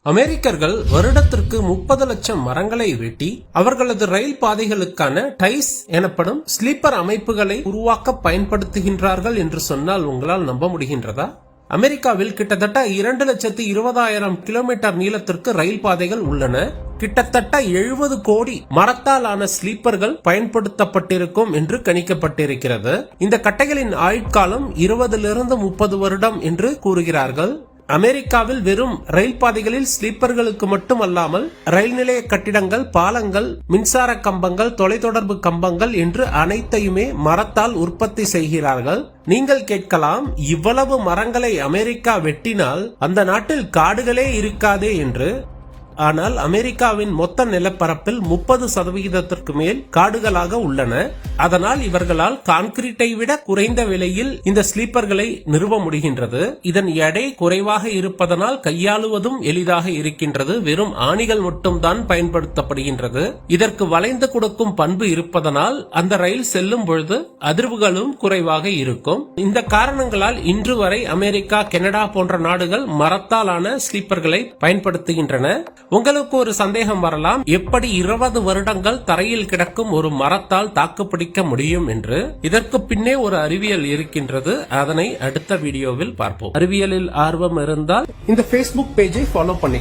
அமெரிக்கர்கள் வருடத்திற்கு 30 லட்சம் மரங்களை வெட்டி அவர்களது ரயில் பாதைகளுக்கான டைஸ் எனப்படும் ஸ்லீப்பர் அமைப்புகளை உருவாக்க பயன்படுத்துகின்றார்கள் என்று சொன்னால் உங்களால் நம்ப முடிகின்றதா? அமெரிக்காவில் கிட்டத்தட்ட 2,20,000 கிலோமீட்டர் நீளத்திற்கு ரயில் பாதைகள் உள்ளன. கிட்டத்தட்ட 70 கோடி மரத்தால் ஆன ஸ்லீப்பர்கள் பயன்படுத்தப்பட்டிருக்கும் என்று கணிக்கப்பட்டிருக்கிறது. இந்த கட்டைகளின் ஆயுட்காலம் 20 to 30 வருடம் என்று கூறுகிறார்கள். அமெரிக்காவில் வெறும் ரயில் பாதைகளில் ஸ்லீப்பர்களுக்கு மட்டுமல்லாமல் ரயில் நிலைய கட்டிடங்கள், பாலங்கள், மின்சார கம்பங்கள், தொலைத்தொடர்பு கம்பங்கள் என்று அனைத்தையுமே மரத்தால் உற்பத்தி செய்கிறார்கள். நீங்கள் கேட்கலாம், இவ்வளவு மரங்களை அமெரிக்கா வெட்டினால் அந்த நாட்டில் காடுகளே இருக்காதே என்று. ஆனால் அமெரிக்காவின் மொத்த நிலப்பரப்பில் 30% மேல் காடுகளாக உள்ளன. அதனால் இவர்களால் கான்கிரீட்டை விட குறைந்த விலையில் இந்த ஸ்லீப்பர்களை நிறுவ முடிகின்றது. இதன் எடை குறைவாக இருப்பதனால் கையாளுவதும் எளிதாக இருக்கின்றது. வெறும் ஆணிகள் மட்டும்தான் பயன்படுத்தப்படுகின்றது. இதற்கு வளைந்து கொடுக்கும் பண்பு இருப்பதனால் அந்த ரயில் செல்லும் பொழுது அதிர்வுகளும் குறைவாக இருக்கும். இந்த காரணங்களால் இன்று வரை அமெரிக்கா, கனடா போன்ற நாடுகள் மரத்தாலான ஸ்லீப்பர்களை பயன்படுத்துகின்றன. உங்களுக்கு ஒரு சந்தேகம் வரலாம், எப்படி 20 வருடங்கள் தரையில் கிடக்கும் ஒரு மரத்தால் தாக்குப்பிடிக்க முடியும் என்று. இதற்கு பின்னே ஒரு அறிவியல் இருக்கின்றது. அதனை அடுத்த வீடியோவில் பார்ப்போம். அறிவியலில் ஆர்வம் இருந்தால் இந்த Facebook பேஜை ஃபாலோ பண்ணிக்கோங்க.